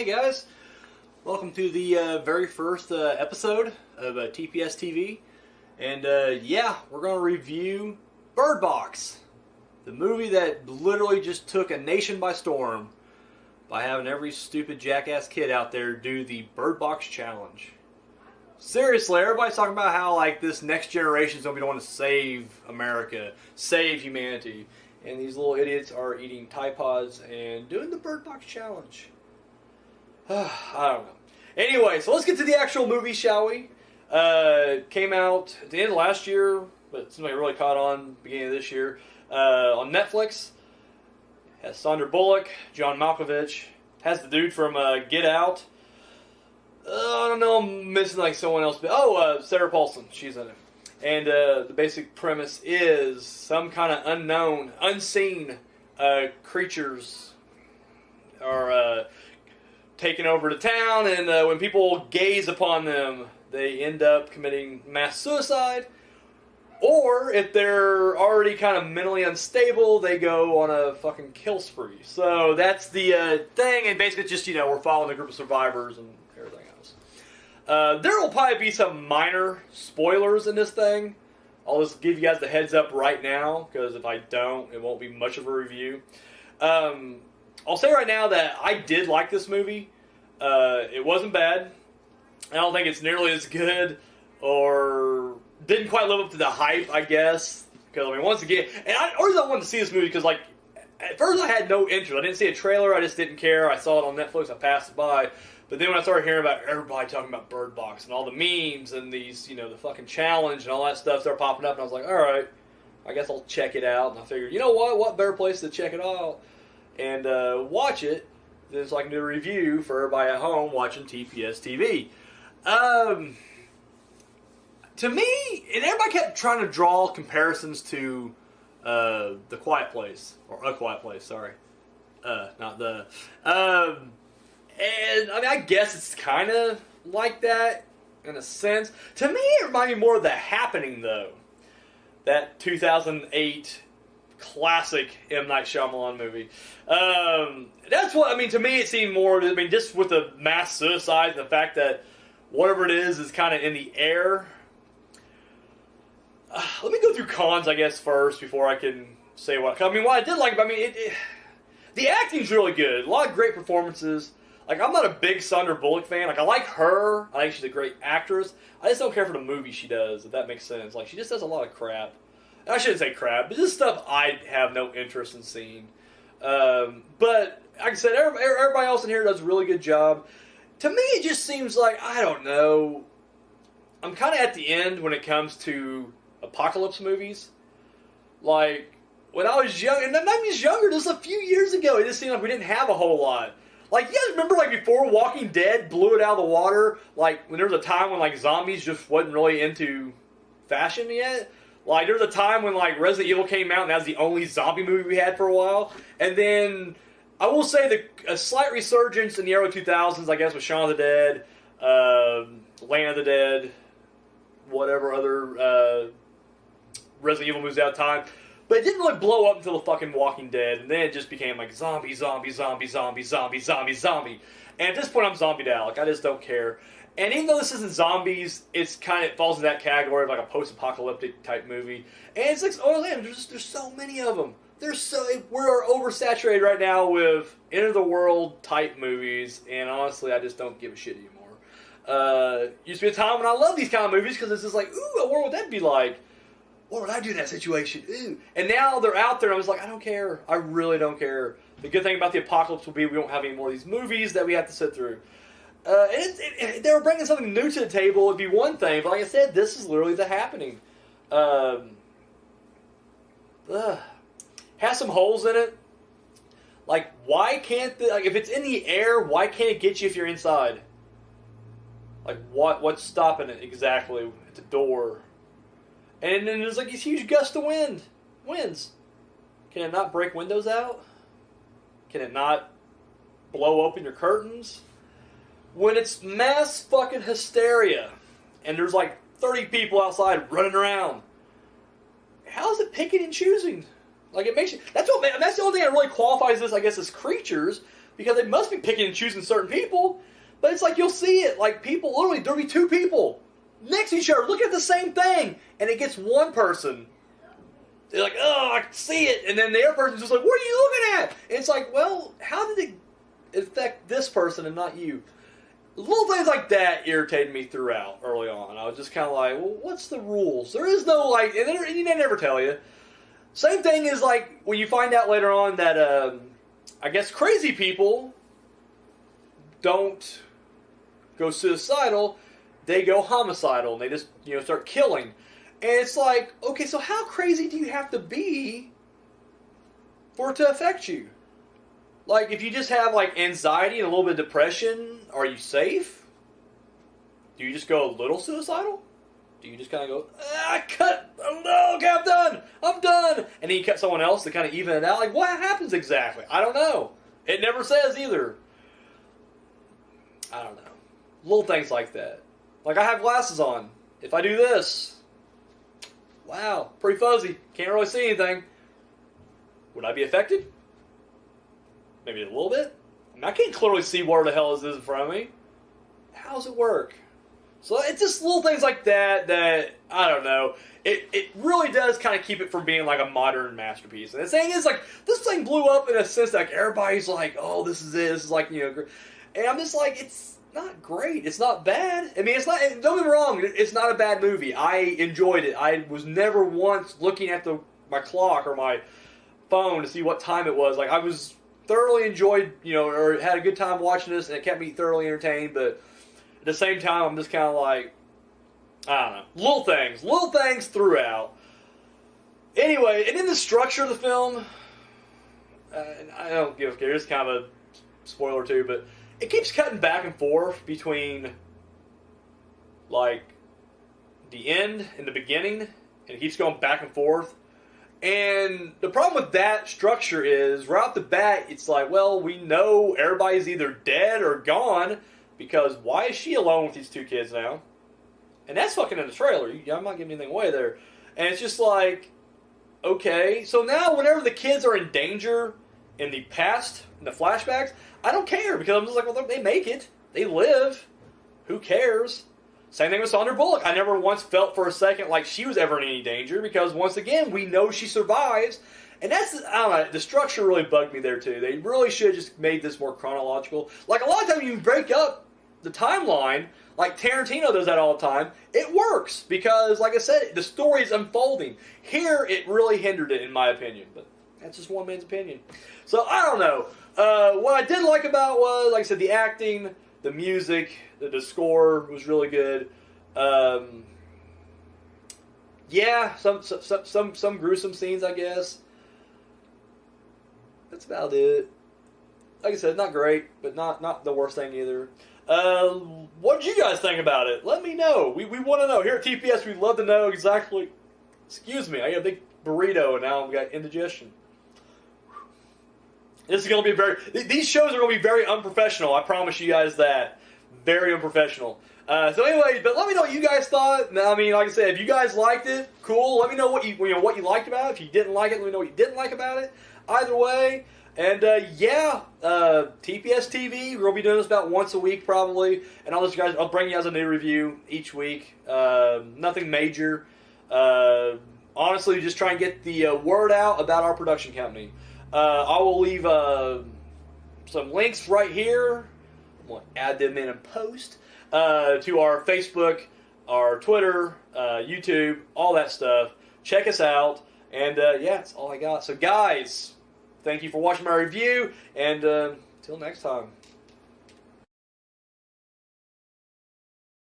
Hey guys, welcome to the very first episode of TPS-TV, and yeah, we're going to review Bird Box, the movie that literally just took a nation by storm by having every stupid jackass kid out there do the Bird Box challenge. Seriously, everybody's talking about how like this next generation is going to be the one to save America, save humanity, and these little idiots are eating Tide Pods and doing the Bird Box challenge. I don't know. Anyway, so let's get to the actual movie, shall we? Came out at the end of last year, but somebody really caught on beginning of this year. On Netflix. Has Sandra Bullock, John Malkovich. Has the dude from Get Out. I don't know, I'm missing like someone else. But Sarah Paulson, she's in it. And the basic premise is some kind of unknown, unseen creatures are taken over the town, and when people gaze upon them, they end up committing mass suicide. Or if they're already kind of mentally unstable, they go on a fucking kill spree. So that's the thing, and basically it's just, you know, we're following a group of survivors and everything else. There will probably be some minor spoilers in this thing. I'll just give you guys the heads up right now, because if I don't, it won't be much of a review. I'll say right now that I did like this movie. It wasn't bad. I don't think it's nearly as good, or didn't quite live up to the hype, I guess. Because, I mean, once again, and the reason I wanted to see this movie, because, like, at first I had no interest. I didn't see a trailer, I just didn't care. I saw it on Netflix, I passed it by. But then when I started hearing about everybody talking about Bird Box and all the memes and these, you know, the fucking challenge and all that stuff started popping up, and I was like, alright, I guess I'll check it out. And I figured, you know what better place to check it out and watch it than so I can do a review for everybody at home watching TPS TV. To me, and everybody kept trying to draw comparisons to The Quiet Place, or A Quiet Place, sorry. Not the... and, I mean, I guess it's kind of like that, in a sense. To me, it reminded me more of The Happening, though. That 2008 classic M. Night Shyamalan movie. That's what, I mean, to me it seemed more, I mean, just with the mass suicide and the fact that whatever it is kind of in the air. Let me go through cons, I guess, first before I can say what. I mean, what I did like, I mean, the acting's really good. A lot of great performances. Like, I'm not a big Sandra Bullock fan. Like, I like her. I think she's a great actress. I just don't care for the movie she does, if that makes sense. Like, she just does a lot of crap. I shouldn't say crap, but just stuff I have no interest in seeing. But, like I said, everybody else in here does a really good job. To me, it just seems like, I don't know, I'm kind of at the end when it comes to apocalypse movies. Like, when I was young, and I was younger, just a few years ago, it just seemed like we didn't have a whole lot. Like, you guys remember, like, before Walking Dead blew it out of the water, like, when there was a time when, like, zombies just wasn't really into fashion yet? Like, there was a time when, like, Resident Evil came out, and that was the only zombie movie we had for a while. And then, I will say a slight resurgence in the early 2000s, I guess, with Shaun of the Dead, Land of the Dead, whatever other Resident Evil movies out of time. But it didn't really blow up until the fucking Walking Dead, and then it just became like zombie, zombie, zombie, zombie, zombie, zombie, zombie. And at this point, I'm zombied out. Like, I just don't care. And even though this isn't zombies, it falls in that category of like a post-apocalyptic type movie. And it's like, oh man, there's so many of them. We're oversaturated right now with end of the world type movies, and honestly, I just don't give a shit anymore. Used to be a time when I loved these kind of movies because it's just like, ooh, what would that be like? What would I do in that situation? Ooh. And now they're out there, and I'm just like, I don't care. I really don't care. The good thing about the apocalypse will be we won't have any more of these movies that we have to sit through. And if they were bringing something new to the table, it'd be one thing. But like I said, this is literally The Happening. Has some holes in it. Like, why can't like if it's in the air, why can't it get you if you're inside? Like, what's stopping it exactly at the door? And then there's like these huge gusts of winds. Can it not break windows out? Can it not blow open your curtains? When it's mass fucking hysteria, and there's like 30 people outside running around, how is it picking and choosing? Like, it makes you... That's the only thing that really qualifies this, I guess, as creatures, because they must be picking and choosing certain people. But it's like you'll see it, like people, literally there'll be two people next to each other looking at the same thing, and it gets one person. They're like, oh, I can see it, and then the other person's just like, what are you looking at? And it's like, well, how did it affect this person and not you? Little things like that irritated me throughout early on. I was just kind of like, well, what's the rules? There is no, like, and they never tell you. Same thing is like when you find out later on that, I guess crazy people don't go suicidal, they go homicidal, and they just, start killing. And it's like, okay, so how crazy do you have to be for it to affect you? Like, if you just have, like, anxiety and a little bit of depression, are you safe? Do you just go a little suicidal? Do you just kind of go, oh no, okay, I'm done. And then you cut someone else to kind of even it out. Like, what happens exactly? I don't know. It never says either. I don't know. Little things like that. Like, I have glasses on. If I do this, wow, pretty fuzzy. Can't really see anything. Would I be affected? Maybe a little bit. I mean, I can't clearly see where the hell is this in front of me. How does it work? So it's just little things like that I don't know. It really does kind of keep it from being like a modern masterpiece. And the thing is, like, this thing blew up in a sense that like, everybody's like, oh, this is it. This is like, and I'm just like, it's not great. It's not bad. I mean, it's not, don't get me wrong, it's not a bad movie. I enjoyed it. I was never once looking at my clock or my phone to see what time it was. Like, I was thoroughly enjoyed, or had a good time watching this, and it kept me thoroughly entertained, but at the same time, I'm just kind of like, I don't know, little things throughout. Anyway, and in the structure of the film, and I don't give a care, it's kind of a spoiler too, but it keeps cutting back and forth between, like, the end and the beginning, and it keeps going back and forth. And the problem with that structure is, right off the bat, it's like, well, we know everybody's either dead or gone, because why is she alone with these two kids now? And that's fucking in the trailer. I'm not giving anything away there. And it's just like, okay, so now whenever the kids are in danger in the past, in the flashbacks, I don't care, because I'm just like, well, they make it. They live. Who cares? Same thing with Sandra Bullock. I never once felt for a second like she was ever in any danger, because once again, we know she survives. And that's, I don't know, the structure really bugged me there too. They really should have just made this more chronological. Like, a lot of times you break up the timeline, like Tarantino does that all the time. It works, because, like I said, the story is unfolding. Here, it really hindered it, in my opinion. But that's just one man's opinion. So, I don't know. What I did like about was, like I said, the acting, the music, the score was really good. Yeah, some gruesome scenes, I guess. That's about it. Like I said, not great, but not the worst thing either. What did you guys think about it? Let me know. We want to know. Here at TPS, we'd love to know exactly. Excuse me, I got a big burrito and now I've got indigestion. This is going to be these shows are going to be very unprofessional. I promise you guys that. Very unprofessional. So anyway, but let me know what you guys thought. I mean, like I said, if you guys liked it, cool. Let me know what you liked about it. If you didn't like it, let me know what you didn't like about it. Either way. And yeah, TPS-TV, we're going to be doing this about once a week probably. And I'll bring you guys a new review each week. Nothing major. Honestly, just try and get the word out about our production company. I will leave some links right here. I'm going to add them in post to our Facebook, our Twitter, YouTube, all that stuff. Check us out. And yeah, that's all I got. So guys, thank you for watching my review. And till next time.